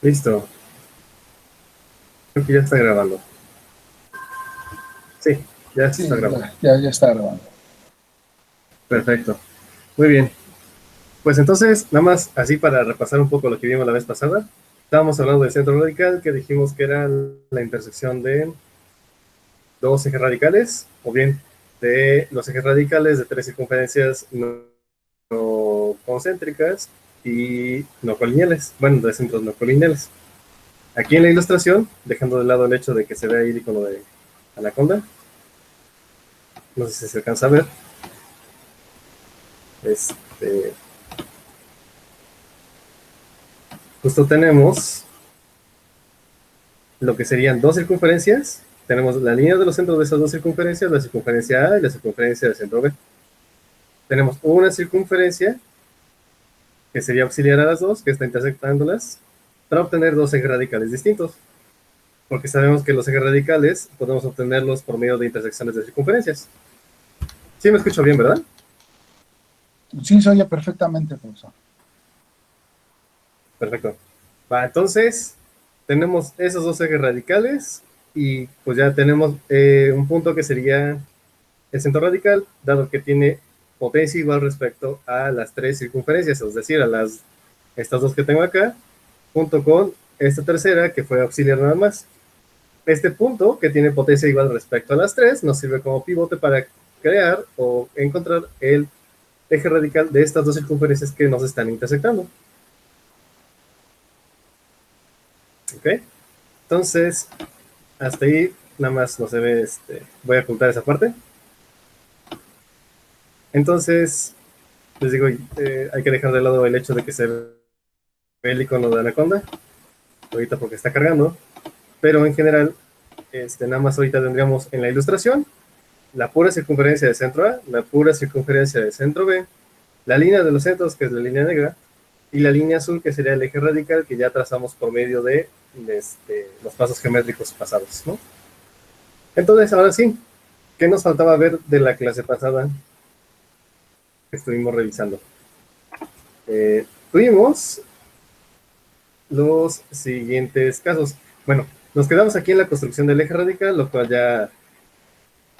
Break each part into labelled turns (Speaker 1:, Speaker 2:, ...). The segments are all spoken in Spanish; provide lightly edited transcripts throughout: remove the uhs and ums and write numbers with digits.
Speaker 1: Listo. Creo que ya está grabando. Sí, ya se
Speaker 2: Sí,
Speaker 1: está grabando.
Speaker 2: ya está grabando.
Speaker 1: Perfecto. Muy bien. Pues entonces, nada más así para repasar un poco lo que vimos la vez pasada. Estábamos hablando del centro radical, que dijimos que era la intersección de dos ejes radicales, o bien de los ejes radicales de tres circunferencias no concéntricas y no colineales. Bueno, de centros no colineales. Aquí en la ilustración, dejando de lado el hecho de que se vea ahí el icono de anaconda, no sé si se alcanza a ver, este, justo tenemos lo que serían dos circunferencias. Tenemos la línea de los centros de esas dos circunferencias, la circunferencia A y la circunferencia del centro B. Tenemos una circunferencia que sería auxiliar a las dos, que está intersectándolas, para obtener dos ejes radicales distintos. Porque sabemos que los ejes radicales podemos obtenerlos por medio de intersecciones de circunferencias. Sí me escucho bien, ¿verdad?
Speaker 2: Sí, se oye perfectamente, profesor.
Speaker 1: Perfecto. Va, entonces, tenemos esos dos ejes radicales y pues ya tenemos un punto que sería el centro radical, dado que tiene potencia igual respecto a las tres circunferencias, es decir, estas dos que tengo acá, junto con esta tercera que fue auxiliar nada más. Este punto, que tiene potencia igual respecto a las tres, nos sirve como pivote para crear o encontrar el eje radical de estas dos circunferencias que nos están intersectando. ¿Ok? Entonces, hasta ahí nada más no se ve, voy a ocultar esa parte. Entonces, les digo, hay que dejar de lado el hecho de que se ve el icono de anaconda, ahorita porque está cargando, pero en general, nada más ahorita tendríamos en la ilustración la pura circunferencia de centro A, la pura circunferencia de centro B, la línea de los centros, que es la línea negra, y la línea azul, que sería el eje radical que ya trazamos por medio de los pasos geométricos pasados, ¿no? Entonces, ahora sí, ¿qué nos faltaba ver de la clase pasada que estuvimos revisando? Tuvimos los siguientes casos. Bueno, nos quedamos aquí en la construcción del eje radical, lo cual ya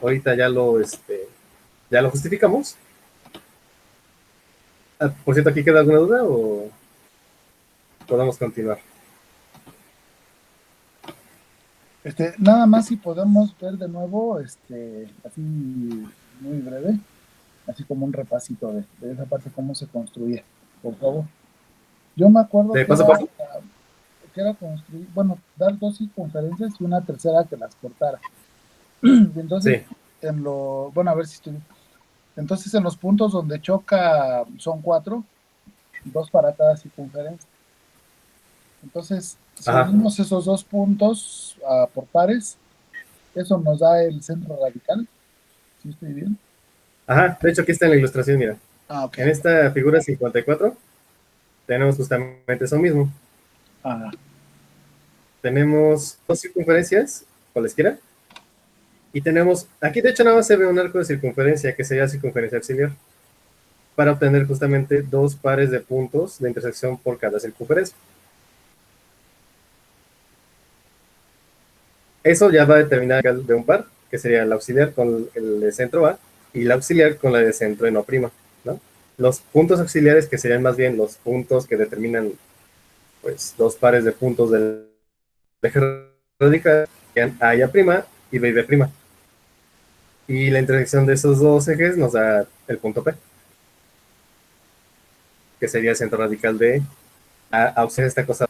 Speaker 1: ahorita ya lo justificamos. Ah, por cierto, ¿aquí queda alguna duda o podemos continuar?
Speaker 2: Nada más si podemos ver de nuevo, así muy breve, así como un repasito de esa parte, cómo se construía, por favor. Yo me acuerdo
Speaker 1: ¿De paso a paso?
Speaker 2: que era construir, bueno, dar dos circunferencias y una tercera que las cortara. Y entonces,
Speaker 1: Sí.
Speaker 2: bueno, a ver si estoy. Entonces, en los puntos donde choca son cuatro, dos para cada circunferencia. Entonces, si
Speaker 1: Ajá.
Speaker 2: unimos esos dos puntos por pares, eso nos da el centro radical. ¿Sí estoy bien?
Speaker 1: Ajá. De hecho, aquí está en la ilustración, mira.
Speaker 2: Ah, ok.
Speaker 1: En esta figura 54 tenemos justamente eso mismo.
Speaker 2: Ah,
Speaker 1: Tenemos dos circunferencias, cualesquiera, y tenemos, aquí de hecho nada más se ve un arco de circunferencia, que sería circunferencia auxiliar, para obtener justamente dos pares de puntos de intersección por cada circunferencia. Eso ya va a determinar de un par, que sería el auxiliar con el de centro A y el auxiliar con la de centro en O', ¿no? Los puntos auxiliares, que serían más bien los puntos que determinan pues dos pares de puntos del eje radical, serían A y A' y B y B'. Y la intersección de esos dos ejes nos da el punto P, que sería el centro radical de auxiliar esta cosa,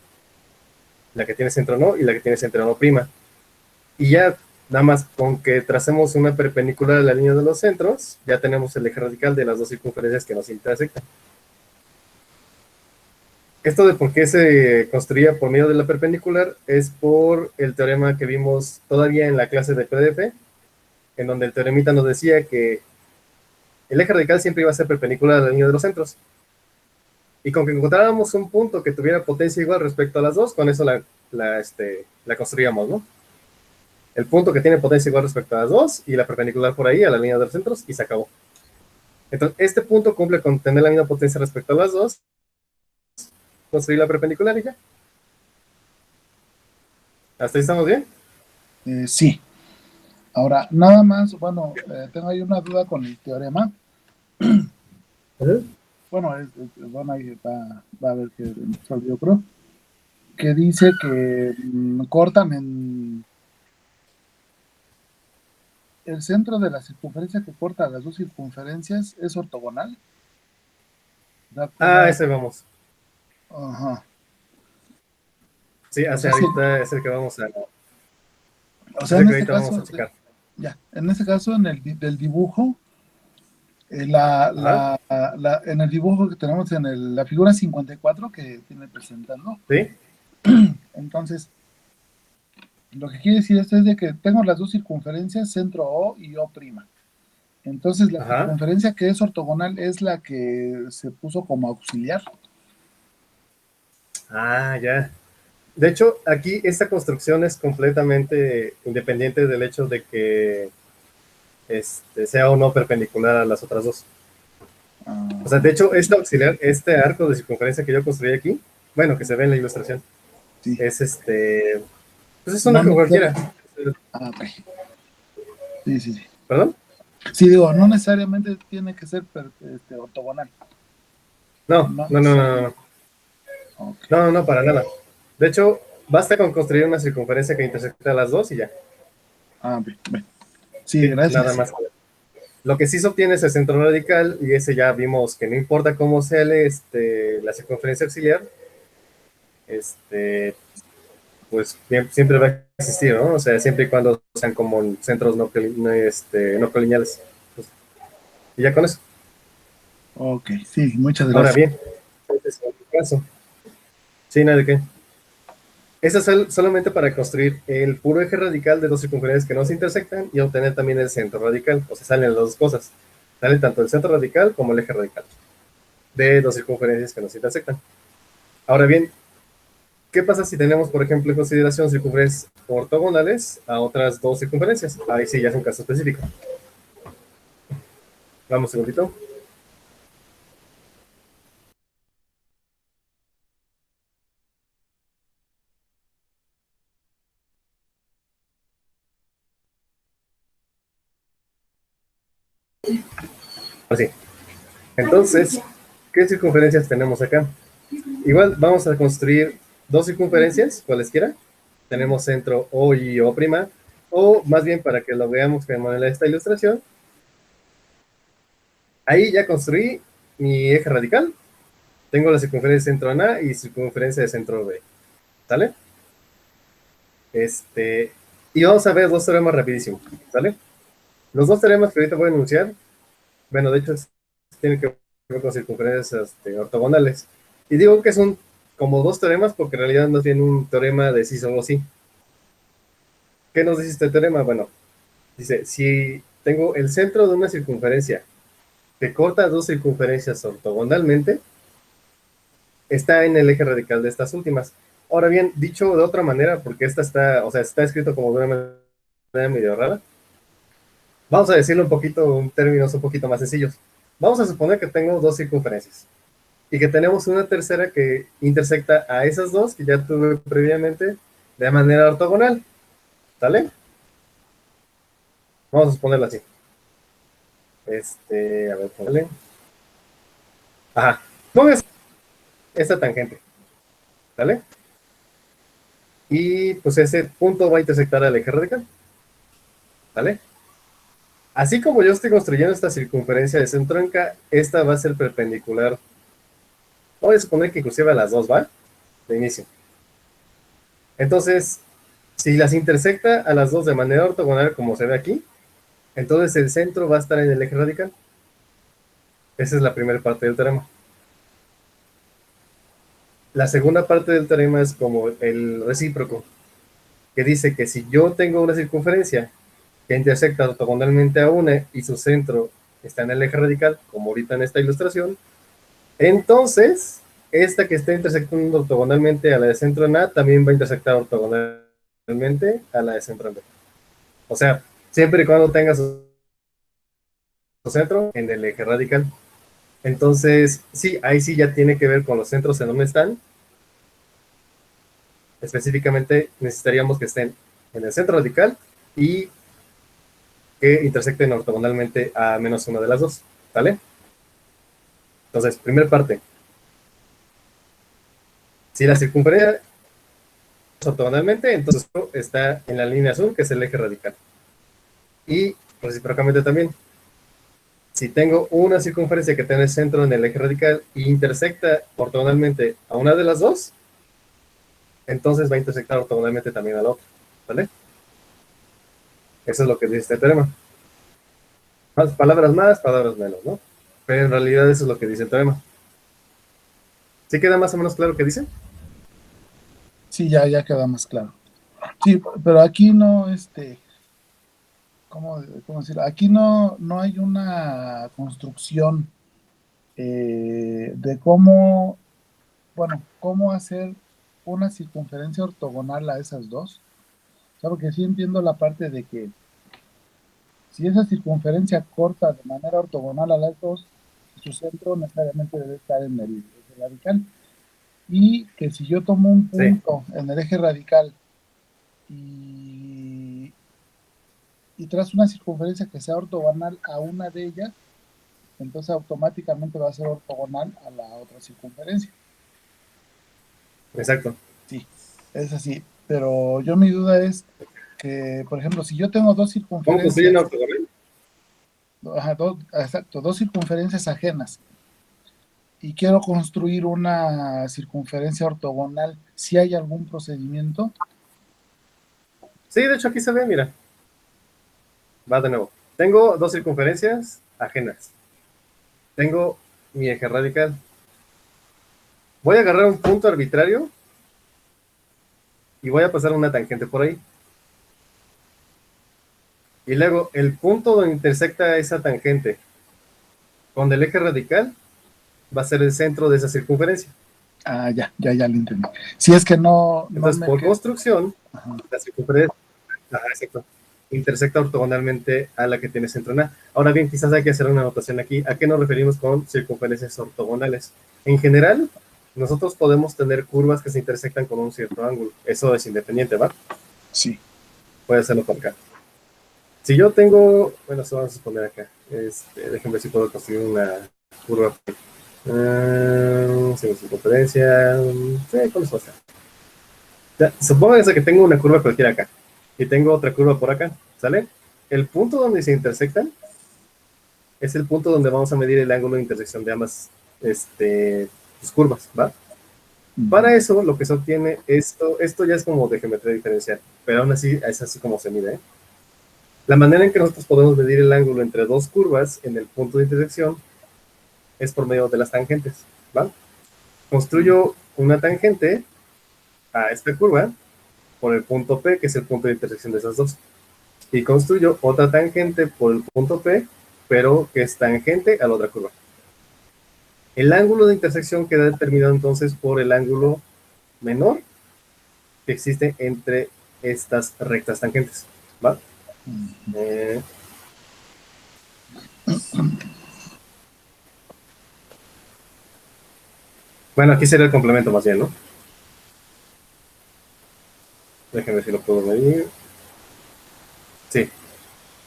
Speaker 1: la que tiene centro no y la que tiene centro no prima. Y ya nada más con que tracemos una perpendicular a la línea de los centros, ya tenemos el eje radical de las dos circunferencias que nos intersectan. Esto de por qué se construía por medio de la perpendicular es por el teorema que vimos todavía en la clase de PDF, en donde el teoremita nos decía que el eje radical siempre iba a ser perpendicular a la línea de los centros. Y con que encontráramos un punto que tuviera potencia igual respecto a las dos, con eso la construíamos, ¿no? El punto que tiene potencia igual respecto a las dos y la perpendicular por ahí a la línea de los centros y se acabó. Entonces, este punto cumple con tener la misma potencia respecto a las dos, construir la perpendicular y ya. ¿Hasta ahí estamos bien?
Speaker 2: Sí. Ahora, nada más, bueno, tengo ahí una duda con el teorema.
Speaker 1: Ujú.
Speaker 2: Bueno, bueno, ahí va a ver que resolvió, creo, que dice que cortan en el centro de la circunferencia que corta las dos circunferencias es ortogonal.
Speaker 1: Ah, ese vamos.
Speaker 2: Ajá.
Speaker 1: Sí,
Speaker 2: O
Speaker 1: hacia
Speaker 2: sea, sí,
Speaker 1: ahorita es el que vamos a,
Speaker 2: o
Speaker 1: es
Speaker 2: sea,
Speaker 1: el
Speaker 2: en
Speaker 1: que
Speaker 2: este
Speaker 1: ahorita vamos
Speaker 2: caso,
Speaker 1: a checar.
Speaker 2: ya, en este caso, del dibujo,
Speaker 1: Ajá,
Speaker 2: en el dibujo que tenemos en la figura 54 que tiene presentando,
Speaker 1: sí,
Speaker 2: entonces, lo que quiere decir esto es de que tengo las dos circunferencias, centro O y O'. Entonces, la
Speaker 1: ajá.
Speaker 2: circunferencia que es ortogonal es la que se puso como auxiliar.
Speaker 1: Ah, ya. De hecho, aquí esta construcción es completamente independiente del hecho de que sea o no perpendicular a las otras dos. O sea, de
Speaker 2: Ajá,
Speaker 1: hecho, este auxiliar, este arco de circunferencia que yo construí aquí, bueno, que se ve en la ilustración,
Speaker 2: sí.
Speaker 1: es pues es un
Speaker 2: No
Speaker 1: arco
Speaker 2: necesariamente.
Speaker 1: cualquiera.
Speaker 2: Ok. Sí, sí, sí.
Speaker 1: ¿Perdón?
Speaker 2: Sí, digo, no necesariamente tiene que ser ortogonal.
Speaker 1: No,
Speaker 2: No
Speaker 1: no, no, no, no,
Speaker 2: necesariamente. Ok.
Speaker 1: no, no, no, para nada. De hecho, basta con construir una circunferencia que intersecte a las dos y ya.
Speaker 2: Ah, bien, bien. Sí,
Speaker 1: Sí, nada
Speaker 2: gracias.
Speaker 1: más. Lo que sí se obtiene es el centro radical y ese ya vimos que no importa cómo sea la circunferencia auxiliar, este, pues siempre va a existir, ¿no? O sea, siempre y cuando sean como centros no colineales. Pues, y ya con eso.
Speaker 2: Ok, sí, muchas
Speaker 1: Ahora
Speaker 2: gracias.
Speaker 1: bien, este es otro caso. Sí, nada de qué. Eso es solamente para construir el puro eje radical de dos circunferencias que no se intersectan y obtener también el centro radical. O sea, salen las dos cosas. Sale tanto el centro radical como el eje radical de dos circunferencias que no se intersectan. Ahora bien, ¿qué pasa si tenemos, por ejemplo, en consideración circunferencias ortogonales a otras dos circunferencias? Ahí sí ya es un caso específico. Vamos un segundito. Así. Entonces, ¿qué circunferencias tenemos acá? Igual vamos a construir dos circunferencias, cualesquiera. Tenemos centro O y O', o más bien para que lo veamos de manera de esta ilustración. Ahí ya construí mi eje radical. Tengo la circunferencia de centro A y circunferencia de centro B. ¿Sale? Y vamos a ver dos teoremas rapidísimo. ¿Sale? Los dos teoremas que ahorita voy a enunciar, bueno, de hecho, tienen que ver con circunferencias ortogonales. Y digo que son como dos teoremas porque en realidad no tienen un teorema de sí solo sí. ¿Qué nos dice este teorema? Bueno, dice, si tengo el centro de una circunferencia que corta dos circunferencias ortogonalmente, está en el eje radical de estas últimas. Ahora bien, dicho de otra manera, porque esta está, o sea, está escrito como de una manera medio rara, vamos a decirlo un poquito, en términos un poquito más sencillos. Vamos a suponer que tengo dos circunferencias y que tenemos una tercera que intersecta a esas dos que ya tuve previamente de manera ortogonal. ¿Sale? Vamos a suponerlo así. A ver, ponle. Ajá. Pongo esta tangente. ¿Sale? Y pues ese punto va a intersectar al eje radical. ¿Sale? Así como yo estoy construyendo esta circunferencia de centro en K, esta va a ser perpendicular. Voy a suponer que inclusive a las dos, ¿va? De inicio. Entonces, si las intersecta a las dos de manera ortogonal, como se ve aquí, entonces el centro va a estar en el eje radical. Esa es la primera parte del teorema. La segunda parte del teorema es como el recíproco, que dice que si yo tengo una circunferencia que intersecta ortogonalmente a una y su centro está en el eje radical, como ahorita en esta ilustración, entonces esta que está intersectando ortogonalmente a la de centro en A también va a intersectar ortogonalmente a la de centro en B. O sea, siempre y cuando tenga su centro en el eje radical. Entonces, sí, ahí sí ya tiene que ver con los centros en donde están. específicamente necesitaríamos que estén en el centro radical y que intersecten ortogonalmente a menos una de las dos, ¿vale? Entonces, primera parte, si la circunferencia es ortogonalmente, entonces está en la línea azul, que es el eje radical. Y recíprocamente también, si tengo una circunferencia que tiene centro en el eje radical y intersecta ortogonalmente a una de las dos, entonces va a intersectar ortogonalmente también a la otra, ¿vale? Eso es lo que dice este teorema. Más, palabras menos, ¿no? Pero en realidad eso es lo que dice el teorema. ¿Sí queda más o menos claro qué dice?
Speaker 2: Sí, ya queda más claro. Sí, pero aquí no, ¿cómo decirlo? Aquí no hay una construcción de cómo hacer una circunferencia ortogonal a esas dos. O sea, porque sí entiendo la parte de que si esa circunferencia corta de manera ortogonal a las dos, su centro necesariamente debe estar en el eje radical. Y que si yo tomo un
Speaker 1: Sí,
Speaker 2: punto en el eje radical y, y trazo una circunferencia que sea ortogonal a una de ellas, entonces automáticamente va a ser ortogonal a la otra circunferencia.
Speaker 1: exacto.
Speaker 2: Sí, es así. Pero yo mi duda es que, por ejemplo, si yo tengo dos
Speaker 1: ¿Cómo construyen
Speaker 2: circunferencias,
Speaker 1: ortogonal?
Speaker 2: ajá, exacto, dos circunferencias ajenas, y quiero construir una circunferencia ortogonal, si hay algún procedimiento.
Speaker 1: Sí, de hecho aquí se ve, mira. Va de nuevo. Tengo dos circunferencias ajenas. Tengo mi eje radical. Voy a agarrar un punto arbitrario y voy a pasar una tangente por ahí. Y luego el punto donde intersecta esa tangente con el eje radical va a ser el centro de esa circunferencia.
Speaker 2: Ah, ya lo entendí. Si es que no
Speaker 1: Entonces,
Speaker 2: me
Speaker 1: por
Speaker 2: queda.
Speaker 1: construcción, la circunferencia, ajá, exacto, intersecta ortogonalmente a la que tiene centro en A. Ahora bien, quizás hay que hacer una anotación aquí. ¿A qué nos referimos con circunferencias ortogonales? En general, nosotros podemos tener curvas que se intersectan con un cierto ángulo. Eso es independiente, ¿va?
Speaker 2: Sí.
Speaker 1: Puede hacerlo por acá. Si yo tengo, bueno, eso vamos a poner acá. Déjenme ver si puedo construir una curva. Sin circunferencia. Sí, con eso. Ya, supónganse que tengo una curva cualquiera acá y tengo otra curva por acá, ¿sale? El punto donde se intersectan es el punto donde vamos a medir el ángulo de intersección de ambas pues, curvas, ¿va?
Speaker 2: Ujú.
Speaker 1: Para eso, lo que se obtiene, esto ya es como de geometría diferencial, pero aún así es así como se mide, ¿eh? La manera en que nosotros podemos medir el ángulo entre dos curvas en el punto de intersección es por medio de las tangentes, ¿va? Construyo una tangente a esta curva por el punto P, que es el punto de intersección de esas dos. Y construyo otra tangente por el punto P, pero que es tangente a la otra curva. El ángulo de intersección queda determinado entonces por el ángulo menor que existe entre estas rectas tangentes, ¿va? Eh, bueno, aquí sería el complemento más bien, ¿no? Déjenme ver si lo puedo medir. Sí,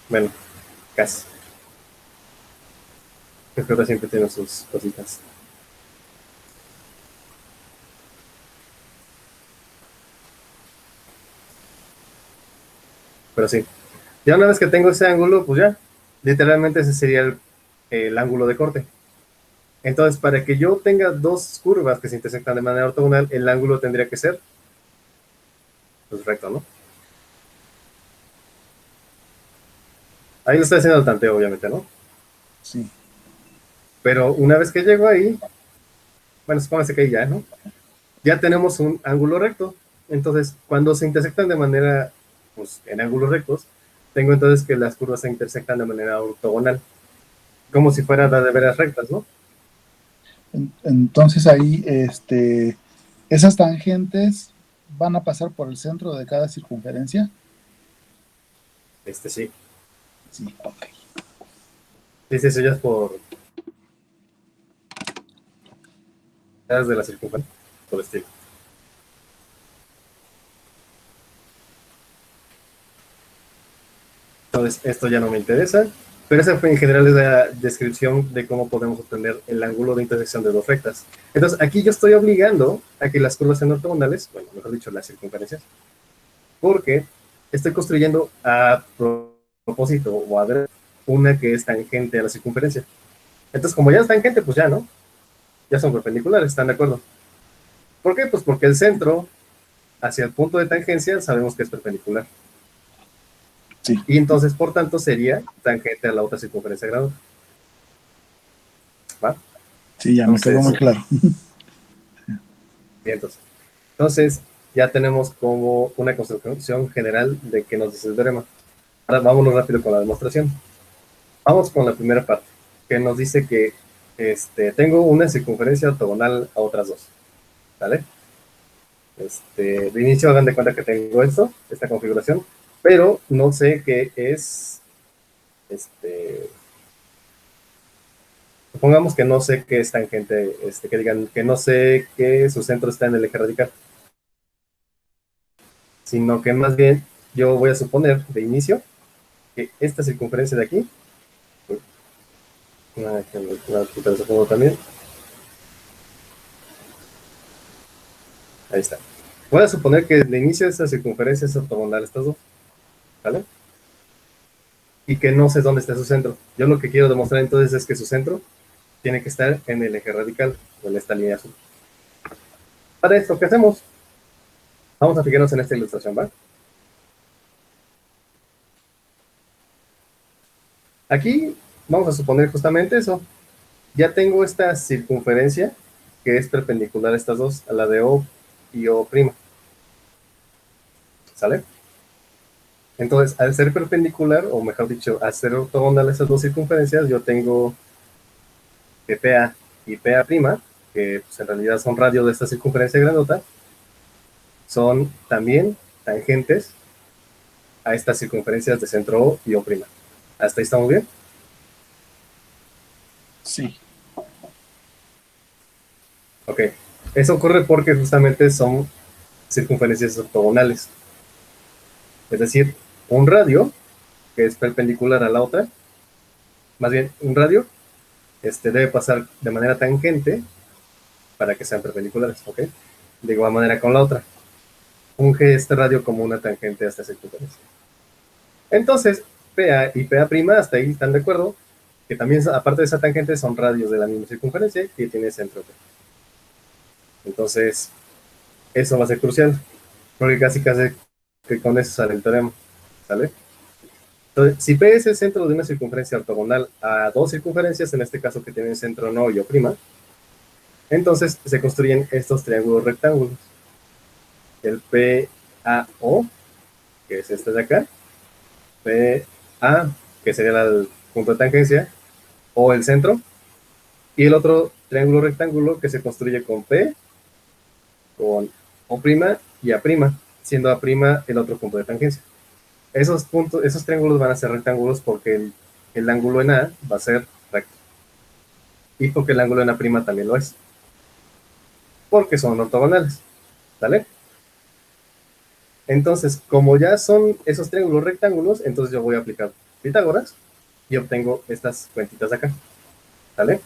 Speaker 1: bueno, casi. Creo que ahora siempre tiene sus cositas. Pero sí. Ya una vez que tengo ese ángulo, pues ya, literalmente ese sería el ángulo de corte. Entonces, para que yo tenga dos curvas que se intersectan de manera ortogonal, el ángulo tendría que ser pues, recto, ¿no? Ahí lo estoy haciendo al tanteo, obviamente, ¿no?
Speaker 2: Sí.
Speaker 1: Pero una vez que llego ahí, bueno, supóngase que ahí ya, ¿no? Ya tenemos un ángulo recto. Entonces, cuando se intersectan de manera, pues, en ángulos rectos, tengo entonces que las curvas se intersectan de manera ortogonal, como si fueran de veras rectas, ¿no?
Speaker 2: Entonces ahí, esas tangentes van a pasar por el centro de cada circunferencia.
Speaker 1: Sí.
Speaker 2: Sí, ok.
Speaker 1: Sí, sí, eso ya es por de la circunferencia, por el estilo. Entonces, esto ya no me interesa, pero esa fue en general es la descripción de cómo podemos obtener el ángulo de intersección de dos rectas. Entonces, aquí yo estoy obligando a que las curvas sean ortogonales, bueno, mejor dicho, las circunferencias, porque estoy construyendo a propósito o a ver una que es tangente a la circunferencia. Entonces, como ya es tangente, pues ya, ¿no? Ya son perpendiculares, ¿están de acuerdo? ¿Por qué? Pues porque el centro hacia el punto de tangencia sabemos que es perpendicular.
Speaker 2: Sí,
Speaker 1: Y entonces, por tanto, sería tangente a la otra circunferencia grado. ¿Va?
Speaker 2: sí, ya me quedó
Speaker 1: Entonces,
Speaker 2: muy claro.
Speaker 1: bien, entonces, ya tenemos como una construcción general de qué nos dice el teorema. Ahora vámonos rápido con la demostración. Vamos con la primera parte, que nos dice que tengo una circunferencia ortogonal a otras dos. ¿Vale? De inicio hagan de cuenta que tengo esta configuración, pero no sé qué es, supongamos que no sé qué es tangente, que digan que no sé que su centro está en el eje radical, sino que más bien yo voy a suponer de inicio que esta circunferencia de aquí, también, ahí está. Voy a suponer que de inicio esta circunferencia es ortogonal a estas dos, ¿vale? Y que no sé dónde está su centro. Yo lo que quiero demostrar entonces es que su centro tiene que estar en el eje radical, o en esta línea azul. Para esto, ¿qué hacemos? Vamos a fijarnos en esta ilustración, ¿va? Aquí vamos a suponer justamente eso. Ya tengo esta circunferencia que es perpendicular a estas dos, a la de O y O'. ¿Sale? Entonces, al ser perpendicular, o mejor dicho, al ser ortogonal a esas dos circunferencias, yo tengo que PA y PA', que pues, en realidad son radios de esta circunferencia grandota, son también tangentes a estas circunferencias de centro O y O'. ¿Hasta ahí estamos bien?
Speaker 2: Sí,
Speaker 1: Ok. Eso ocurre porque justamente son circunferencias ortogonales. Es decir, un radio que es perpendicular a la otra, más bien un radio, debe pasar de manera tangente para que sean perpendiculares, ¿ok? De igual manera con la otra. Funge este radio como una tangente a esta circunferencia. Entonces, PA y PA', hasta ahí están de acuerdo, que también, aparte de esa tangente, son radios de la misma circunferencia que tiene centro P. Entonces, eso va a ser crucial, porque casi que con eso sale el teorema, ¿sale? Entonces, si P es el centro de una circunferencia ortogonal a dos circunferencias, en este caso que tienen centro no y O', entonces se construyen estos triángulos rectángulos. El PAO, que es este de acá, PA, que sería el punto de tangencia, o el centro, y el otro triángulo rectángulo que se construye con P, con O' y A', siendo A' el otro punto de tangencia. Esos triángulos van a ser rectángulos porque el ángulo en A va a ser recto. Y porque el ángulo en A' también lo es. Porque son ortogonales. ¿Vale? Entonces, como ya son esos triángulos rectángulos, entonces yo voy a aplicar Pitágoras y obtengo estas cuentitas de acá. ¿Vale?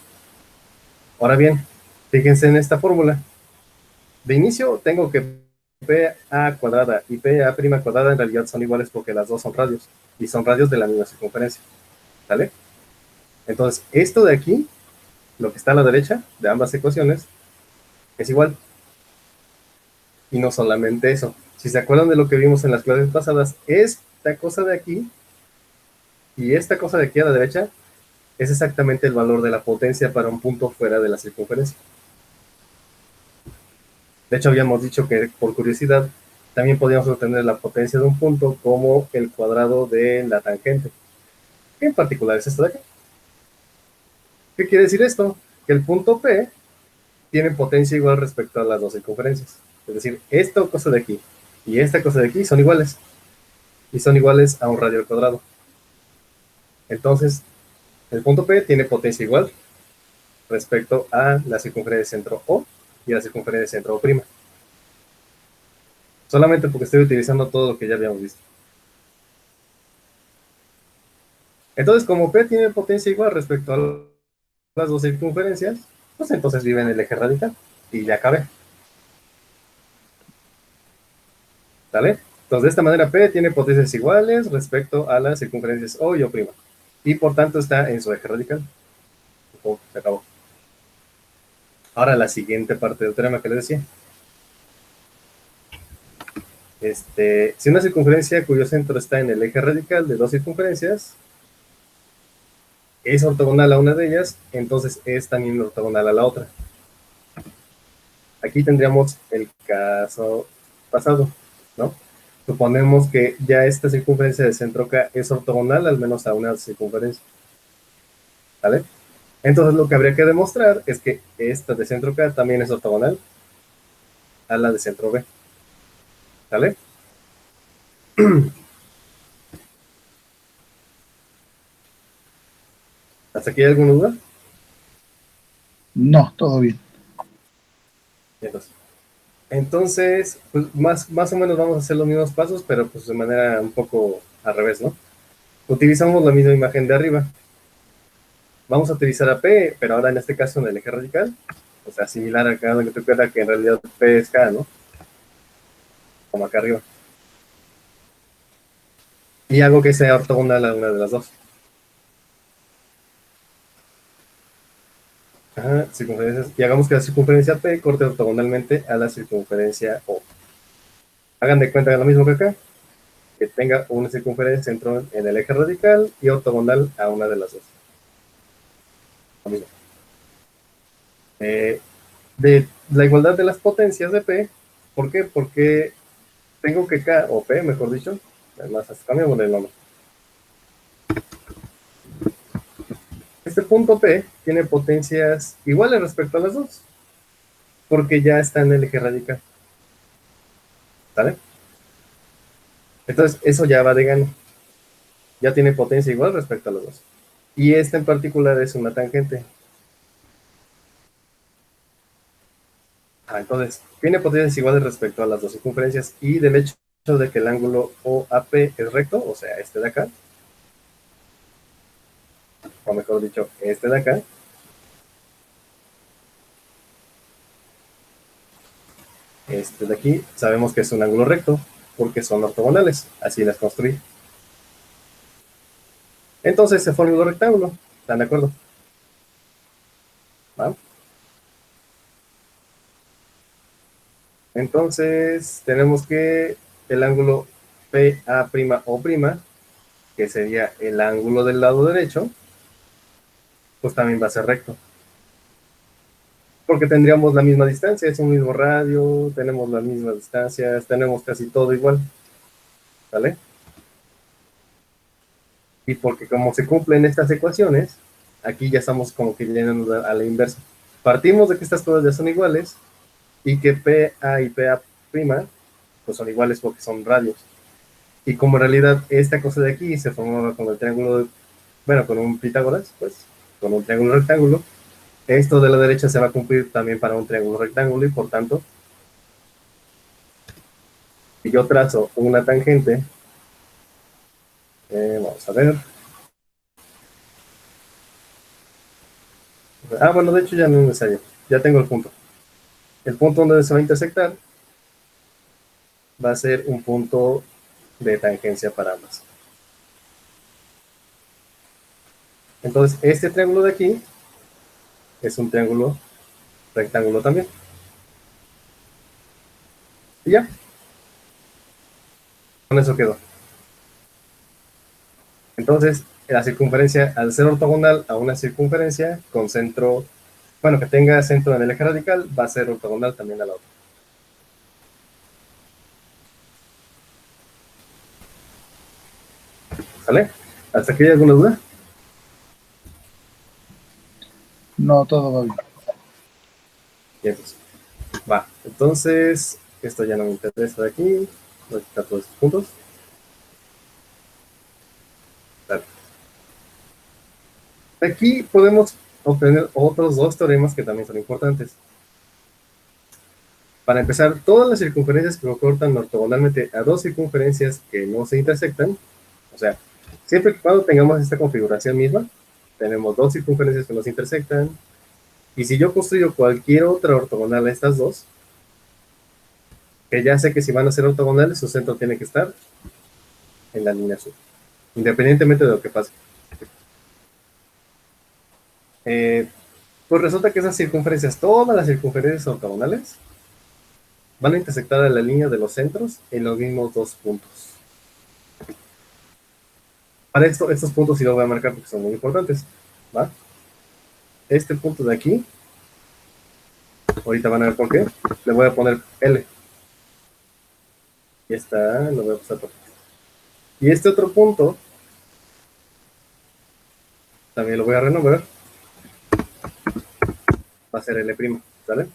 Speaker 1: Ahora bien, fíjense en esta fórmula. De inicio tengo que PA cuadrada y PA' cuadrada en realidad son iguales porque las dos son radios. Y son radios de la misma circunferencia. ¿Vale? Entonces, esto de aquí, lo que está a la derecha de ambas ecuaciones, es igual. Y no solamente eso. Si se acuerdan de lo que vimos en las clases pasadas, esta cosa de aquí y esta cosa de aquí a la derecha es exactamente el valor de la potencia para un punto fuera de la circunferencia. De hecho, habíamos dicho que, por curiosidad, también podíamos obtener la potencia de un punto como el cuadrado de la tangente. ¿Qué en particular es esto de aquí? ¿Qué quiere decir esto? Que el punto P tiene potencia igual respecto a las dos circunferencias. Es decir, esta cosa de aquí y esta cosa de aquí son iguales. Y son iguales a un radio al cuadrado. Entonces, el punto P tiene potencia igual respecto a la circunferencia de centro O y a la circunferencia de centro O'. Solamente porque estoy utilizando todo lo que ya habíamos visto. Entonces, como P tiene potencia igual respecto a las dos circunferencias, pues entonces vive en el eje radical y ya cabe. ¿Sale? Entonces, de esta manera P tiene potencias iguales respecto a las circunferencias O y O'. Y por tanto está en su eje radical. Oh, se acabó. Ahora la siguiente parte del teorema que les decía. Si una circunferencia cuyo centro está en el eje radical de dos circunferencias es ortogonal a una de ellas, entonces es también ortogonal a la otra. Aquí tendríamos el caso pasado, ¿no? Suponemos que ya esta circunferencia de centro K es ortogonal al menos a una circunferencia, ¿vale? Entonces lo que habría que demostrar es que esta de centro K también es ortogonal a la de centro B, ¿vale? ¿Hasta aquí hay alguna duda?
Speaker 2: No, todo bien.
Speaker 1: Entonces, pues más o menos vamos a hacer los mismos pasos, pero pues de manera un poco al revés, ¿no? Utilizamos la misma imagen de arriba. Vamos a utilizar a P, pero ahora en este caso en el eje radical, o sea, similar acá donde te recuerda que en realidad P es K, ¿no? Como acá arriba. Y hago que sea ortogonal a una de las dos. Ajá, circunferencias. Y hagamos que la circunferencia P corte ortogonalmente a la circunferencia O. Hagan de cuenta lo mismo que acá, que tenga una circunferencia centro en el eje radical y ortogonal a una de las dos. Lo mismo. De la igualdad de las potencias de P, ¿por qué? Porque tengo que K, o P, mejor dicho, además, cambiamos el nombre. Este punto P tiene potencias iguales respecto a las dos, porque ya está en el eje radical. ¿Vale? Entonces, eso ya va de gano. Ya tiene potencia igual respecto a los dos. Y esta en particular es una tangente. Entonces, tiene potencias iguales respecto a las dos circunferencias y del hecho de que el ángulo OAP es recto, o sea, este de acá, o mejor dicho, este de acá, este de aquí, sabemos que es un ángulo recto, porque son ortogonales, así las construí. Entonces se forma un rectángulo, ¿están de acuerdo? ¿Va? Entonces tenemos que el ángulo PA', que sería el ángulo del lado derecho, pues también va a ser recto. Porque tendríamos la misma distancia, es un mismo radio, tenemos las mismas distancias, tenemos casi todo igual, ¿vale? Y porque como se cumplen estas ecuaciones, aquí ya estamos como que yendo a la inversa. Partimos de que estas cosas ya son iguales y que PA y PA' pues son iguales porque son radios. Y como en realidad esta cosa de aquí se formaba con el triángulo, bueno, con un Pitágoras, pues con un triángulo rectángulo, esto de la derecha se va a cumplir también para un triángulo rectángulo y por tanto, si yo trazo una tangente, vamos a ver. Bueno, de hecho ya no es necesario, ya tengo el punto. El punto donde se va a intersectar va a ser un punto de tangencia para ambas. Entonces, este triángulo de aquí es un triángulo rectángulo también. Y ya, con eso quedó. Entonces, la circunferencia, al ser ortogonal a una circunferencia con centro, bueno, que tenga centro en el eje radical, va a ser ortogonal también a la otra. ¿Sale? ¿Hasta aquí hay alguna duda?
Speaker 2: No, todo va bien.
Speaker 1: Bien, pues, va. Entonces, esto ya no me interesa de aquí. Voy a quitar todos estos puntos. Vale. Aquí podemos obtener otros dos teoremas que también son importantes. Para empezar, todas las circunferencias que cortan ortogonalmente a dos circunferencias que no se intersectan, o sea, Siempre y cuando tengamos esta configuración misma, tenemos dos circunferencias que nos intersectan, y si yo construyo cualquier otra ortogonal a estas dos, que ya sé que si van a ser ortogonales, su centro tiene que estar en la línea azul, independientemente de lo que pase. Pues resulta que esas circunferencias, todas las circunferencias ortogonales, van a intersectar a la línea de los centros en los mismos dos puntos. Para esto, estos puntos sí los voy a marcar porque son muy importantes, ¿va? Este punto de aquí, ahorita van a ver por qué, le voy a poner L. Y está, lo voy a pasar por aquí. Y este otro punto, también lo voy a renombrar, va a ser L', ¿sale?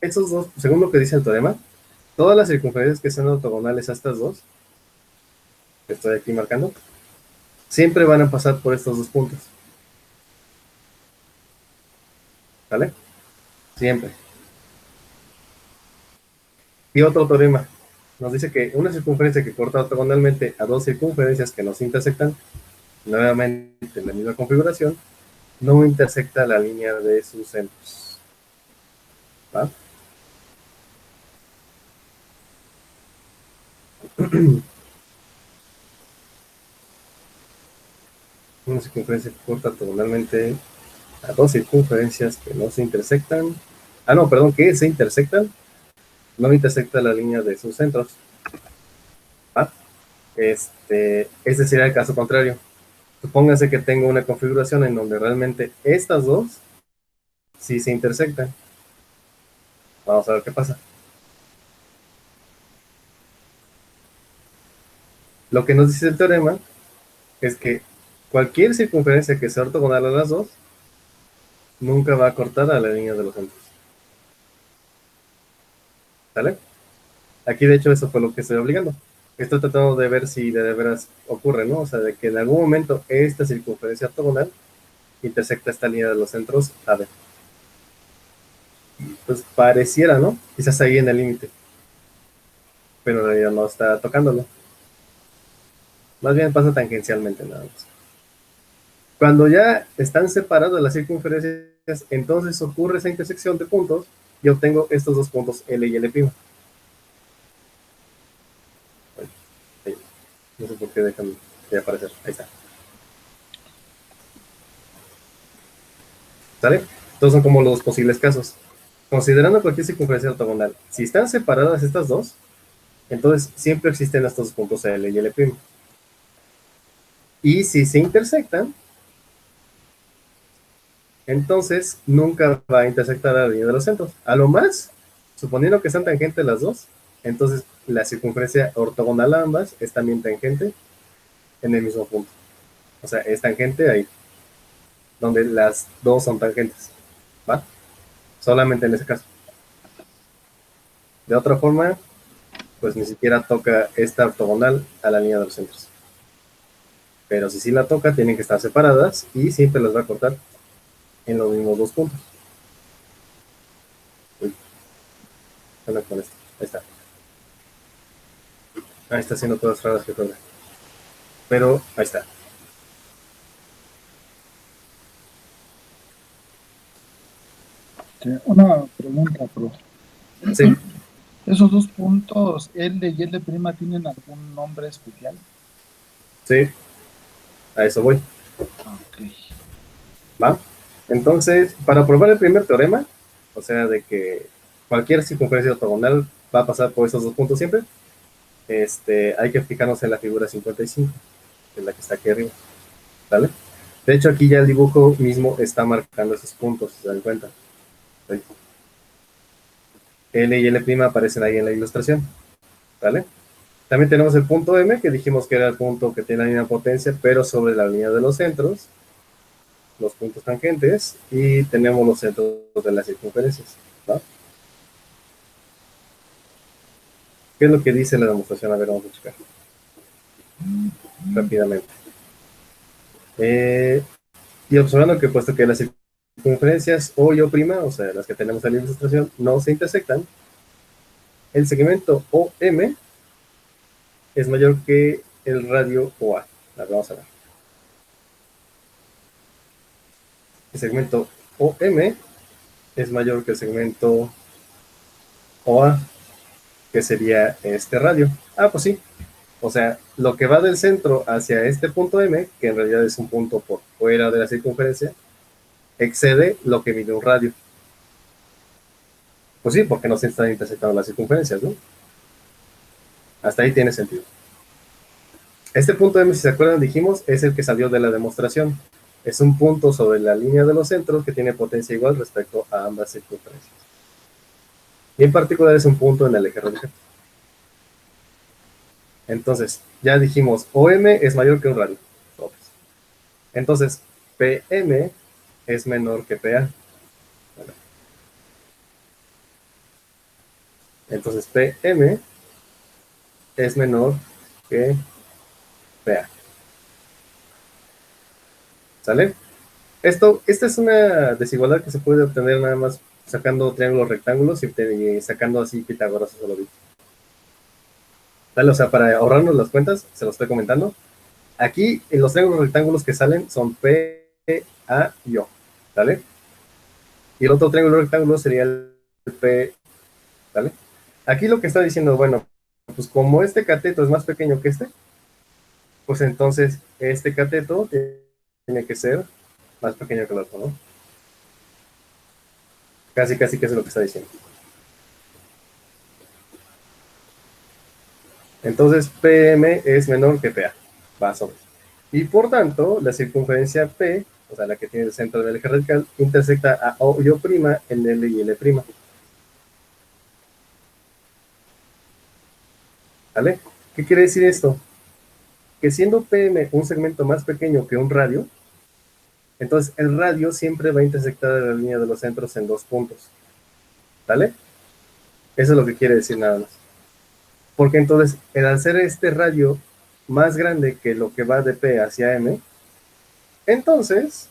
Speaker 1: Estos dos, según lo que dice el teorema, todas las circunferencias que sean ortogonales a estas dos, que estoy aquí marcando, siempre van a pasar por estos dos puntos. ¿Vale? Siempre. Y otro teorema nos dice que una circunferencia que corta ortogonalmente a dos circunferencias que no se intersectan, nuevamente en la misma configuración, no intersecta la línea de sus centros. ¿Va? Una circunferencia que corta ortogonalmente a dos circunferencias que no se intersectan. Ah, no, perdón, que se intersectan, no intersecta la línea de sus centros. ¿Va? Este sería el caso contrario. Supóngase que tengo una configuración en donde realmente estas dos sí se intersectan. Vamos a ver qué pasa. Lo que nos dice el teorema es que cualquier circunferencia que sea ortogonal a las dos nunca va a cortar a la línea de los centros. ¿Sale? Aquí de hecho eso fue lo que estoy obligando. Estoy tratando de ver si de veras ocurre, ¿no? O sea, de que en algún momento esta circunferencia ortogonal intersecta esta línea de los centros a ver. Pues pareciera, ¿no? Quizás ahí en el límite. Pero en realidad no está tocándolo. Más bien pasa tangencialmente nada más. Cuando ya están separadas las circunferencias, entonces ocurre esa intersección de puntos y obtengo estos dos puntos L y L'. No sé por qué dejan de aparecer. Ahí está. ¿Sale? Entonces son como los posibles casos. Considerando cualquier circunferencia ortogonal, si están separadas estas dos, entonces siempre existen estos puntos L y L'. Y si se intersectan, entonces nunca va a intersectar a la línea de los centros. A lo más, suponiendo que sean tangentes las dos, entonces la circunferencia ortogonal a ambas es también tangente en el mismo punto. O sea, es tangente ahí, donde las dos son tangentes. ¿Va? Solamente en ese caso. De otra forma, pues ni siquiera toca esta ortogonal a la línea de los centros. Pero si sí la toca, tienen que estar separadas y siempre las va a cortar en los mismos dos puntos. Uy, con esto. Ahí está. Ahí está haciendo todas raras que toca. Pero ahí está.
Speaker 2: Una pregunta, profe.
Speaker 1: Sí,
Speaker 2: ¿Esos dos puntos, L y L', tienen algún nombre especial?
Speaker 1: sí, a eso voy.
Speaker 2: Ok.
Speaker 1: ¿Va? Entonces, para probar el primer teorema, o sea, de que cualquier circunferencia ortogonal va a pasar por esos dos puntos siempre, hay que fijarnos en la figura 55, que es la que está aquí arriba. ¿Vale? De hecho, aquí ya el dibujo mismo está marcando esos puntos, si se dan cuenta. L y L' aparecen ahí en la ilustración. ¿Vale? También tenemos el punto M, que dijimos que era el punto que tiene la misma potencia, pero sobre la línea de los centros, los puntos tangentes, y tenemos los centros de las circunferencias. ¿Va? ¿Qué es lo que dice la demostración? A ver, vamos a checar rápidamente. Y observando que puesto que las circunferencias O y O', o sea, las que tenemos en la ilustración, no se intersectan, el segmento OM es mayor que el radio OA. A ver, vamos a ver. El segmento OM es mayor que el segmento OA, que sería este radio. Ah, pues sí. O sea, lo que va del centro hacia este punto M, que en realidad es un punto por fuera de la circunferencia, excede lo que mide un radio. Pues sí, porque no se están intersectando las circunferencias, ¿no? Hasta ahí tiene sentido. Este punto M, si se acuerdan, dijimos, es el que salió de la demostración. Es un punto sobre la línea de los centros que tiene potencia igual respecto a ambas circunferencias. Y en particular es un punto en el eje radical. Entonces, ya dijimos, OM es mayor que un radio. Entonces, PM es menor que PA. Entonces, PM es menor que PA. ¿Sale? Esta es una desigualdad que se puede obtener nada más sacando triángulos rectángulos y sacando así Pitágoras solo. ¿Vale? O sea, para ahorrarnos las cuentas, se lo estoy comentando. Aquí, en los triángulos rectángulos que salen son P, A y O. ¿Vale? Y el otro triángulo rectángulo sería el P. ¿Vale? Aquí lo que está diciendo, bueno, pues como este cateto es más pequeño que este, pues entonces este cateto tiene que ser más pequeño que el otro, ¿no? Casi, casi que es lo que está diciendo. Entonces PM es menor que PA, va sobre. Y por tanto, la circunferencia P, o sea, la que tiene el centro del eje radical, intersecta a O y O' en L y L'. ¿Vale? ¿Qué quiere decir esto? Que siendo PM un segmento más pequeño que un radio, entonces el radio siempre va a intersectar a la línea de los centros en dos puntos. ¿Vale? Eso es lo que quiere decir nada más. Porque entonces, el hacer este radio más grande que lo que va de P hacia M, entonces,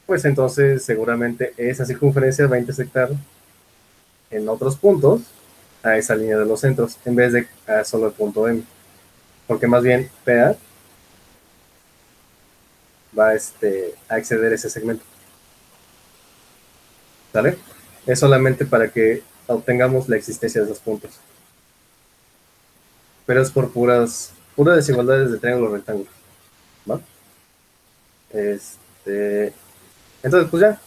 Speaker 1: pues entonces seguramente esa circunferencia va a intersectar en otros puntos a esa línea de los centros, en vez de a solo el punto M. Porque más bien PA va a exceder ese segmento. ¿Sale? Es solamente para que obtengamos la existencia de esos puntos. Pero es por puras desigualdades de triángulo rectángulo. ¿Va? Entonces, pues ya,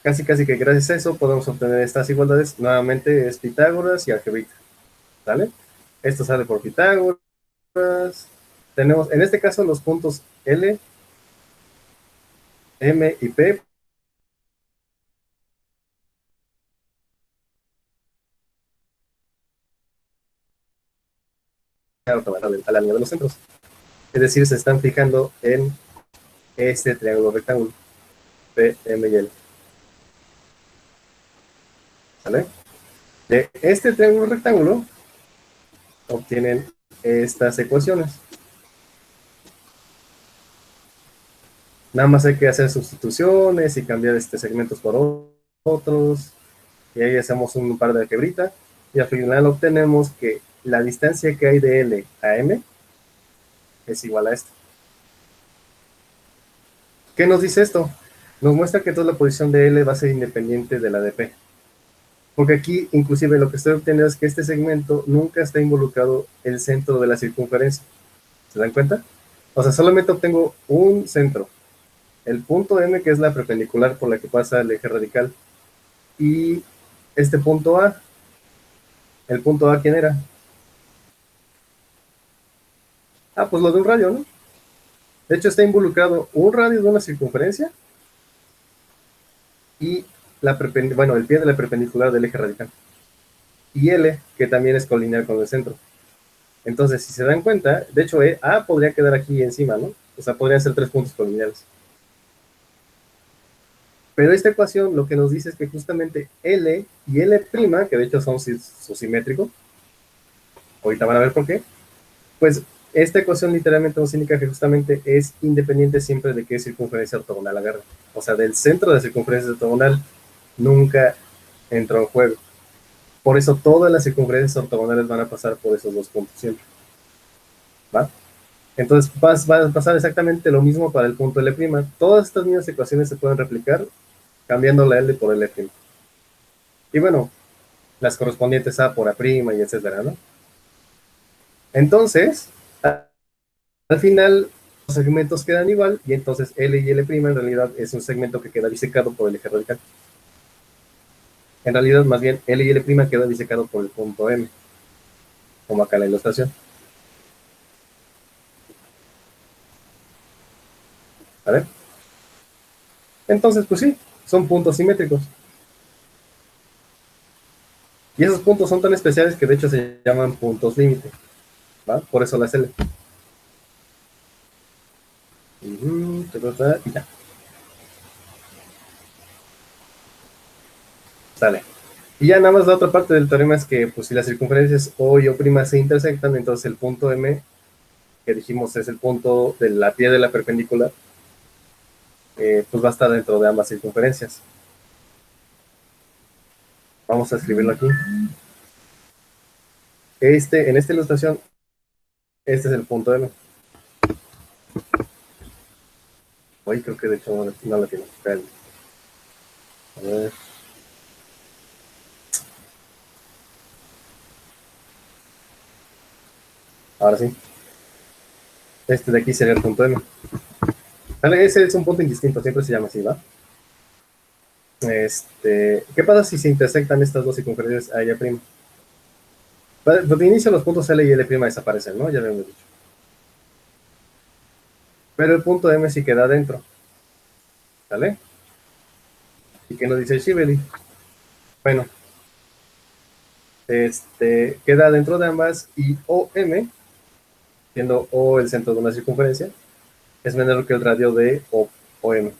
Speaker 1: casi casi que gracias a eso podemos obtener estas igualdades. Nuevamente es Pitágoras y algebrita. ¿Vale? Esto sale por Pitágoras. Tenemos, en este caso, los puntos L, M y P. A la línea de los centros. Es decir, se están fijando en este triángulo rectángulo, P, M y L. ¿Vale? De este triángulo rectángulo obtienen estas ecuaciones. Nada más hay que hacer sustituciones y cambiar segmentos por otros. Y ahí hacemos un par de algebrita. Y al final obtenemos que la distancia que hay de L a M es igual a esto. ¿Qué nos dice esto? Nos muestra que toda la posición de L va a ser independiente de la de P. Porque aquí, inclusive, lo que estoy obteniendo es que este segmento nunca está involucrado el centro de la circunferencia. ¿Se dan cuenta? O sea, solamente obtengo un centro. El punto M, que es la perpendicular por la que pasa el eje radical. Y este punto A. ¿El punto A quién era? Ah, pues lo de un radio, ¿no? De hecho, está involucrado un radio de una circunferencia y el pie de la perpendicular del eje radical. Y L, que también es colineal con el centro. Entonces, si se dan cuenta, de hecho, A podría quedar aquí encima, ¿no? O sea, podrían ser tres puntos colineales. Pero esta ecuación lo que nos dice es que justamente L y L', que de hecho son simétricos, ahorita van a ver por qué, pues esta ecuación literalmente nos indica que justamente es independiente siempre de qué circunferencia ortogonal agarra. O sea, del centro de la circunferencia ortogonal nunca entró en juego. Por eso todas las circunferencias ortogonales van a pasar por esos dos puntos siempre. ¿va? Entonces va a pasar exactamente lo mismo para el punto L'. Todas estas mismas ecuaciones se pueden replicar cambiando la L por L'. Y bueno, las correspondientes A por A' y etcétera, ¿no? Entonces, al final, los segmentos quedan igual y entonces L y L' en realidad es un segmento que queda disecado por el eje radical. En realidad, más bien, L y L' queda disecado por el punto M, como acá en la ilustración. ¿Vale? Entonces, pues sí, son puntos simétricos. Y esos puntos son tan especiales que de hecho se llaman puntos límite. ¿Va? Por eso la L. Y ya. Sale. Y ya nada más la otra parte del teorema es que pues, si las circunferencias O y O' se intersectan, entonces el punto M, que dijimos es el punto de la pie de la perpendicular, pues va a estar dentro de ambas circunferencias. Vamos a escribirlo aquí. En esta ilustración, este es el punto M. Hoy creo que de hecho no la tiene. A ver. Ahora sí. Este de aquí sería el punto M. ¿Vale? Ese es un punto indistinto, siempre se llama así, ¿va? ¿Qué pasa si se intersectan estas dos circunferencias A y A'? De inicio los puntos L y L' desaparecen, ¿no? Ya lo hemos dicho. Pero el punto M sí queda dentro. ¿Vale? ¿Y qué nos dice Shibeli? Bueno, queda dentro de ambas y OM, siendo O el centro de una circunferencia, es menor que el radio de OM.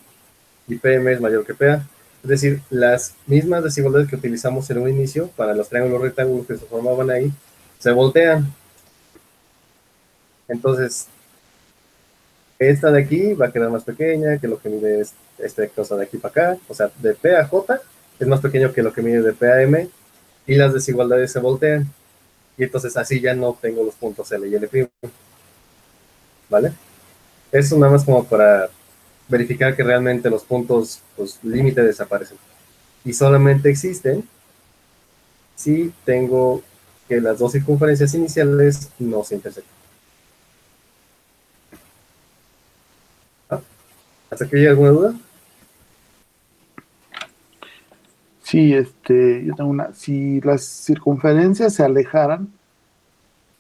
Speaker 1: Y PM es mayor que PA. Es decir, las mismas desigualdades que utilizamos en un inicio para los triángulos rectángulos que se formaban ahí, se voltean. Entonces, esta de aquí va a quedar más pequeña que lo que mide esta cosa de aquí para acá. O sea, de P a J es más pequeño que lo que mide de P a M y las desigualdades se voltean. Y entonces así ya no tengo los puntos L y L'. ¿Vale? Eso nada más como para verificar que realmente los puntos pues, límite desaparecen. Y solamente existen si tengo que las dos circunferencias iniciales no se intersectan. ¿Ah? ¿Hasta aquí hay alguna duda?
Speaker 2: Sí, yo tengo una. Si las circunferencias se alejaran,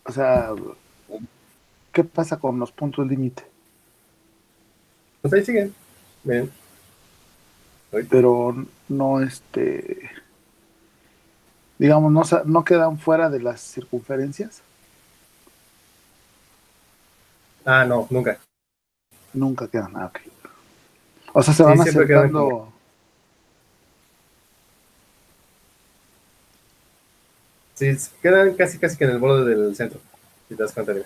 Speaker 2: o sea, ¿qué pasa con los puntos límite?
Speaker 1: Pues ahí siguen. Miren.
Speaker 2: Pero no, digamos, no, no quedan fuera de las circunferencias.
Speaker 1: Ah, no, nunca.
Speaker 2: Nunca quedan. Ah, ok. O sea, se
Speaker 1: Sí,
Speaker 2: van
Speaker 1: siempre quedan como.
Speaker 2: acercando.
Speaker 1: Sí, quedan casi casi que en el borde del centro. Si te das cuenta, mira.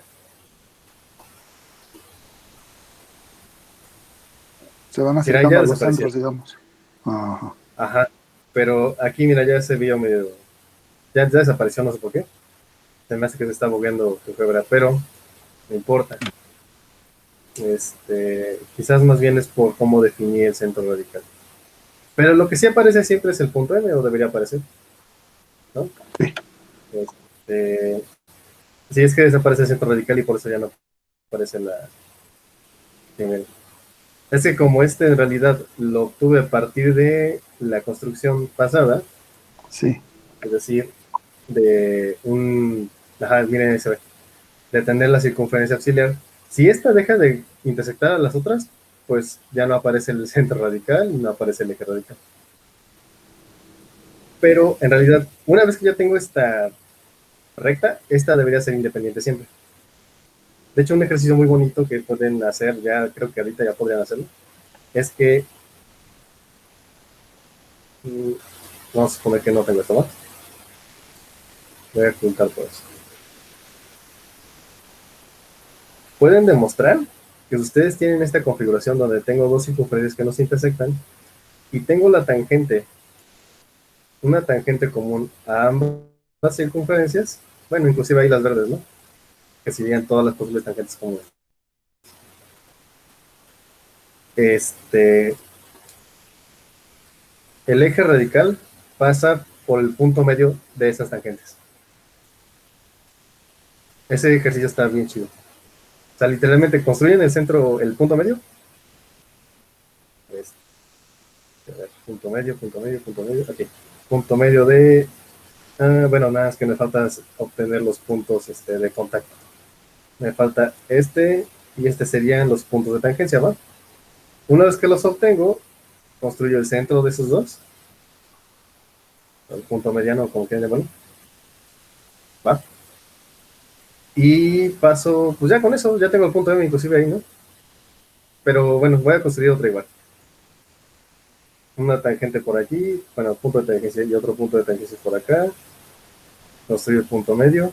Speaker 2: Se van
Speaker 1: Mira, ya
Speaker 2: acercando a los
Speaker 1: desaparecieron.
Speaker 2: centros, digamos. Ajá.
Speaker 1: Ajá. Pero aquí, mira, ya se vio medio. Ya desapareció, no sé por qué. Se me hace que se está moviendo tu febra, pero no importa. Quizás más bien es por cómo definí el centro radical. Pero lo que sí aparece siempre es el punto M, o debería aparecer, ¿no?
Speaker 2: Sí.
Speaker 1: Sí, es que desaparece el centro radical y por eso ya no aparece la. Es que como en realidad lo obtuve a partir de la construcción pasada,
Speaker 2: Sí.
Speaker 1: es decir, de un. Ajá, miren, se ve. De tener la circunferencia auxiliar. Si esta deja de intersectar a las otras, pues ya no aparece el centro radical, no aparece el eje radical. Pero en realidad, una vez que ya tengo esta recta, esta debería ser independiente siempre. De hecho, un ejercicio muy bonito que pueden hacer, ya creo que ahorita ya podrían hacerlo, es que vamos a suponer que no tengo esto más. Voy a ocultar todo eso. Pueden demostrar que ustedes tienen esta configuración donde tengo dos circunferencias que no se intersectan y tengo la tangente, una tangente común a ambas circunferencias, bueno, inclusive ahí las verdes, ¿no? que serían todas las posibles tangentes comunes. El eje radical pasa por el punto medio de esas tangentes. Ese ejercicio está bien chido. O sea, literalmente construyen el centro, el punto medio. Punto medio, punto medio, punto medio. Aquí. Punto medio de. Bueno, nada, es que me falta obtener los puntos de contacto. Me falta y serían los puntos de tangencia, ¿va? Una vez que los obtengo, construyo el centro de esos dos. El punto mediano, como quieran llamarlo. ¿Va? Y paso, pues ya con eso, ya tengo el punto M inclusive ahí, ¿no? Pero bueno, voy a construir otra igual. Una tangente por aquí, bueno, punto de tangencia y otro punto de tangencia por acá. Construyo el punto medio.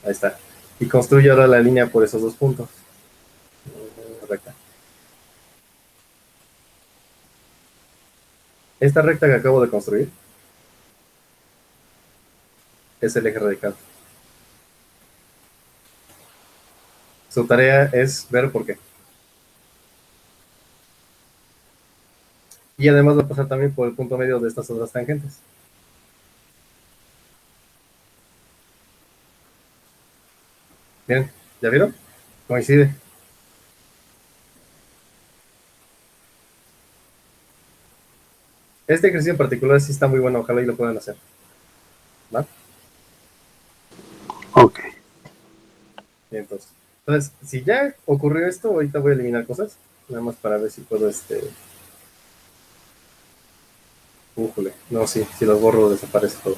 Speaker 1: Ahí está. Y construyo ahora la línea por esos dos puntos. Recta. Esta recta que acabo de construir es el eje radical. Su tarea es ver por qué. Y además va a pasar también por el punto medio de estas otras tangentes. Bien, ¿ya vieron? Coincide. Este ejercicio en particular sí está muy bueno, ojalá y lo puedan hacer. ¿Va?
Speaker 2: Ok.
Speaker 1: Bien, entonces, si ya ocurrió esto, ahorita voy a eliminar cosas, nada más para ver si puedo Újole, no, sí, si los borro desaparece todo.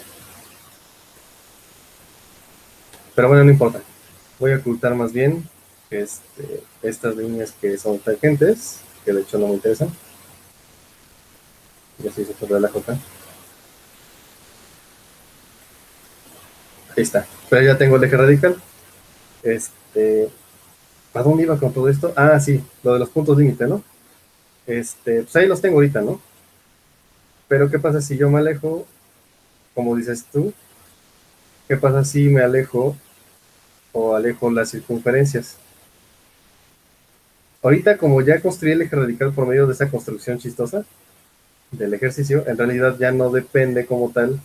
Speaker 1: Pero bueno, no importa. Voy a ocultar más bien estas líneas que son tangentes, que de hecho no me interesan. Ya se hizo por relajo acá. Ahí está. Pero ya tengo el eje radical. ¿A dónde iba con todo esto? Ah, sí, lo de los puntos límite, ¿no? Pues ahí los tengo ahorita, ¿no? Pero ¿qué pasa si yo me alejo, como dices tú? ¿Qué pasa si me alejo o alejo las circunferencias? Ahorita, como ya construí el eje radical por medio de esa construcción chistosa del ejercicio, en realidad ya no depende como tal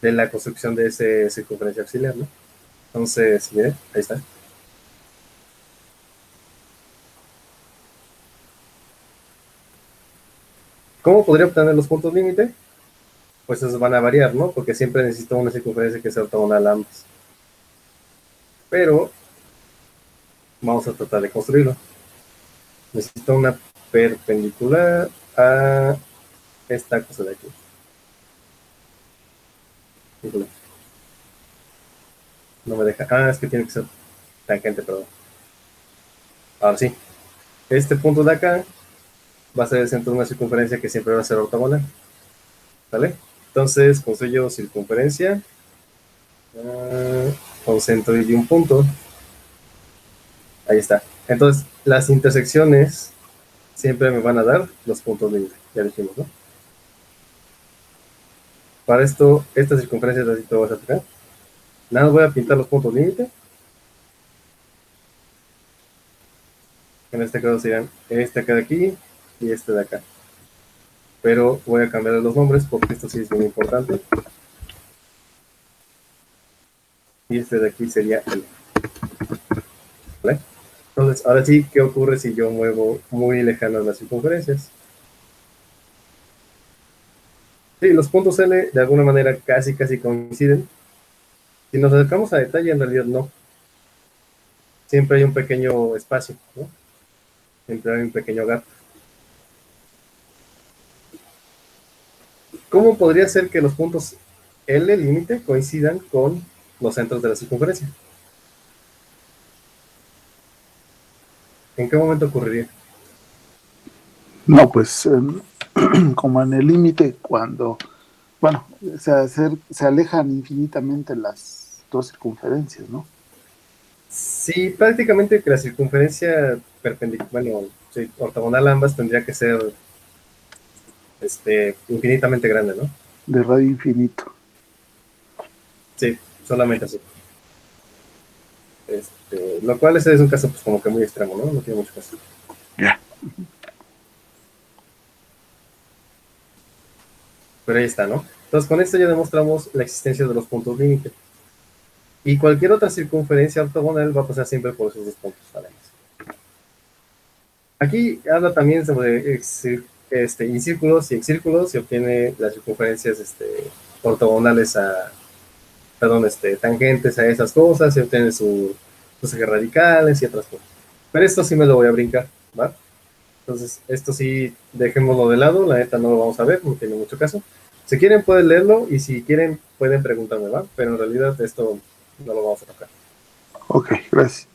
Speaker 1: de la construcción de ese circunferencia auxiliar, ¿no? Entonces, mire, ahí está. ¿Cómo podría obtener los puntos límite? Pues esos van a variar, ¿no? Porque siempre necesito una circunferencia que sea ortogonal a ambas. Pero vamos a tratar de construirlo. Necesito una perpendicular a esta cosa de aquí. No me deja. Ah, es que tiene que ser tangente, perdón. Ahora sí. Este punto de acá va a ser el centro de una circunferencia que siempre va a ser ortogonal. ¿Vale? Entonces construyo circunferencia con centro y un punto. Ahí está. Entonces, las intersecciones siempre me van a dar los puntos límite. Ya dijimos, ¿no? Para esto, esta circunferencia es así, todo vas a sacar. Nada más voy a pintar los puntos límite. En este caso serían este acá de aquí y este de acá. Pero voy a cambiar los nombres porque esto sí es muy importante. Y este de aquí sería el. ¿Vale? Entonces, ahora sí, ¿qué ocurre si yo muevo muy lejanas las circunferencias? Sí, los puntos L de alguna manera casi coinciden. Si nos acercamos a detalle, en realidad no. Siempre hay un pequeño espacio, ¿no? Siempre hay un pequeño gap. ¿Cómo podría ser que los puntos L límite coincidan con los centros de la circunferencia? ¿En qué momento ocurriría?
Speaker 2: No, pues como en el límite cuando, bueno, se alejan infinitamente las dos circunferencias, ¿no?
Speaker 1: Sí, prácticamente que la circunferencia perpendicular, bueno, sí, ortogonal a ambas tendría que ser infinitamente grande, ¿no?
Speaker 2: De radio infinito.
Speaker 1: Sí, solamente así. Lo cual ese es un caso pues como que muy extremo, ¿no? No tiene mucho caso.
Speaker 3: Ya.
Speaker 1: Pero ahí está, ¿no? Entonces con esto ya demostramos la existencia de los puntos límite. Y cualquier otra circunferencia ortogonal va a pasar siempre por esos dos puntos, además. Aquí habla también sobre en círculos y en círculos se obtiene las circunferencias ortogonales tangentes a esas cosas, se obtienen sus ejes radicales y otras cosas. Pero esto sí me lo voy a brincar, ¿va? Entonces, esto sí, dejémoslo de lado, la neta no lo vamos a ver, no tiene mucho caso. Si quieren pueden leerlo y si quieren pueden preguntarme, ¿va? Pero en realidad esto no lo vamos a tocar.
Speaker 3: Ok, gracias.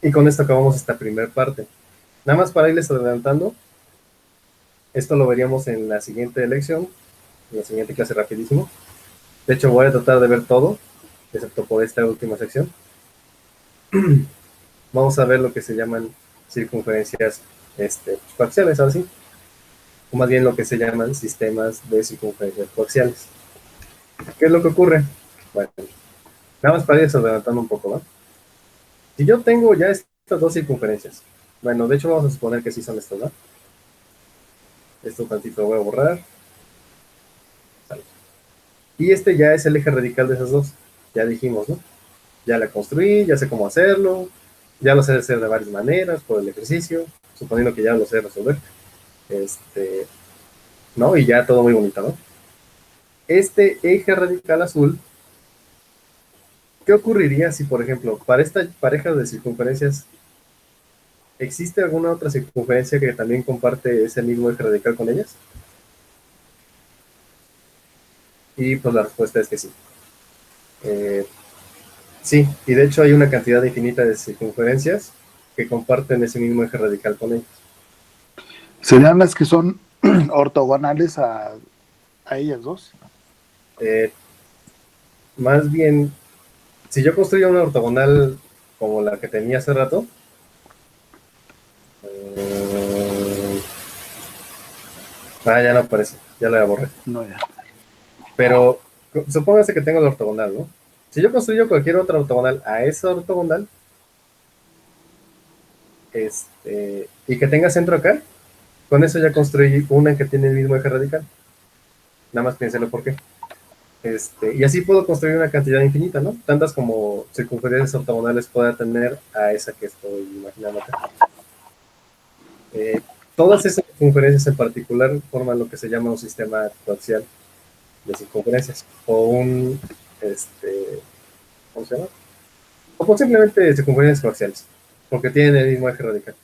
Speaker 1: Y con esto acabamos esta primera parte. Nada más para irles adelantando, esto lo veríamos en la siguiente lección, en la siguiente clase rapidísimo. De hecho, voy a tratar de ver todo, excepto por esta última sección. Vamos a ver lo que se llaman circunferencias coaxiales, ahora sí. O más bien lo que se llaman sistemas de circunferencias coaxiales. ¿Qué es lo que ocurre? Bueno, nada más para irles adelantando un poco, ¿no? Si yo tengo ya estas dos circunferencias, bueno, de hecho vamos a suponer que sí son estas, ¿no? Esto tantito lo voy a borrar. Sale. Y ya es el eje radical de esas dos. Ya dijimos, ¿no? Ya la construí, ya sé cómo hacerlo, ya lo sé hacer de varias maneras por el ejercicio, suponiendo que ya lo sé resolver. ¿No? Y ya todo muy bonito, ¿no? Este eje radical azul, ¿qué ocurriría si, por ejemplo, para esta pareja de circunferencias, existe alguna otra circunferencia que también comparte ese mismo eje radical con ellas? Y pues la respuesta es que sí. Sí, y de hecho hay una cantidad infinita de circunferencias que comparten ese mismo eje radical con ellas.
Speaker 3: ¿Serían las que son ortogonales a ellas dos?
Speaker 1: Más bien, si yo construyo una ortogonal como la que tenía hace rato, ya no aparece, ya la borré.
Speaker 3: No, ya.
Speaker 1: Pero supóngase que tengo la ortogonal, ¿no? Si yo construyo cualquier otra ortogonal a esa ortogonal, y que tenga centro acá, con eso ya construí una que tiene el mismo eje radical. Nada más piénselo por qué. Y así puedo construir una cantidad infinita, ¿no? Tantas como circunferencias ortogonales pueda tener a esa que estoy imaginando acá. Todas esas circunferencias en particular forman lo que se llama un sistema coaxial de circunferencias, o un, ¿cómo se llama? O simplemente circunferencias coaxiales, porque tienen el mismo eje radical.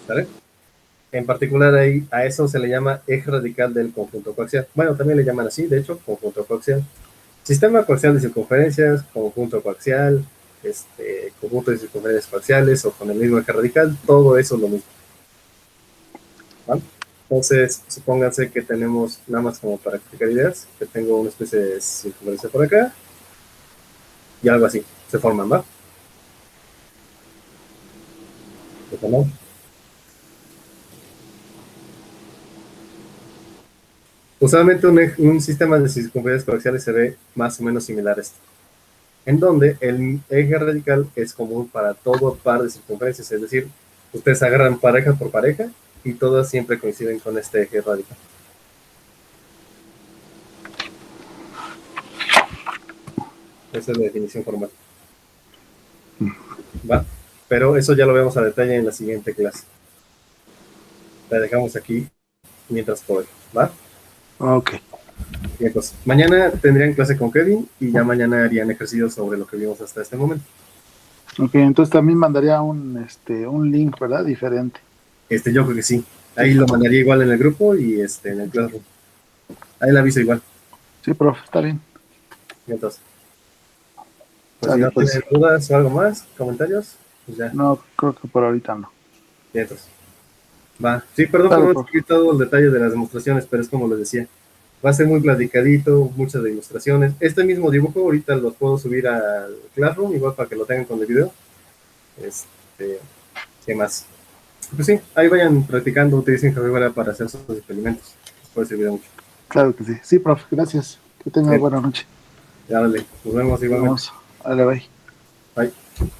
Speaker 1: ¿Vale? En particular ahí, a eso se le llama eje radical del conjunto coaxial. Bueno, también le llaman así, de hecho, conjunto coaxial. Sistema coaxial de circunferencias, conjunto coaxial, conjunto de circunferencias coaxiales o con el mismo eje radical, todo eso es lo mismo. ¿Vale? Entonces, supónganse que tenemos, nada más como para explicar ideas, que tengo una especie de circunferencia por acá y algo así, se forman, ¿va? ¿Se forman? Usualmente un sistema de circunferencias coaxiales se ve más o menos similar a esto, en donde el eje radical es común para todo par de circunferencias, es decir, ustedes agarran pareja por pareja y todas siempre coinciden con este eje radical. Esa es la definición formal. ¿Va? Pero eso ya lo vemos a detalle en la siguiente clase. La dejamos aquí mientras por hoy. ¿Va?
Speaker 3: Ok.
Speaker 1: Bien, pues mañana tendrían clase con Kevin y ya mañana harían ejercicios sobre lo que vimos hasta este momento.
Speaker 3: Ok, entonces también mandaría un link, ¿verdad? Diferente.
Speaker 1: Yo creo que sí. Ahí lo mandaría igual en el grupo y en el Classroom. Ahí la aviso igual.
Speaker 3: Sí, profe, está bien.
Speaker 1: Y entonces, pues si
Speaker 3: Sale,
Speaker 1: no
Speaker 3: pues.
Speaker 1: tienen dudas o algo más, comentarios, pues ya.
Speaker 3: No, creo que por ahorita no.
Speaker 1: Y entonces, va. Sí, perdón por
Speaker 3: Sale,
Speaker 1: no
Speaker 3: profe.
Speaker 1: seguir todo el detalle de las demostraciones, pero es como les decía. Va a ser muy platicadito, muchas ilustraciones. Este mismo dibujo ahorita lo puedo subir al Classroom, igual para que lo tengan con el video. ¿Qué más? Pues sí, ahí vayan practicando, utilicen Figura para hacer sus experimentos. puede servir mucho.
Speaker 3: Claro que sí. Sí, profe, gracias. Que tenga
Speaker 1: Sí.
Speaker 3: buena noche.
Speaker 1: Ya, dale, nos vemos
Speaker 3: Nos
Speaker 1: igualmente.
Speaker 3: vemos. Dale, bye.
Speaker 1: Bye.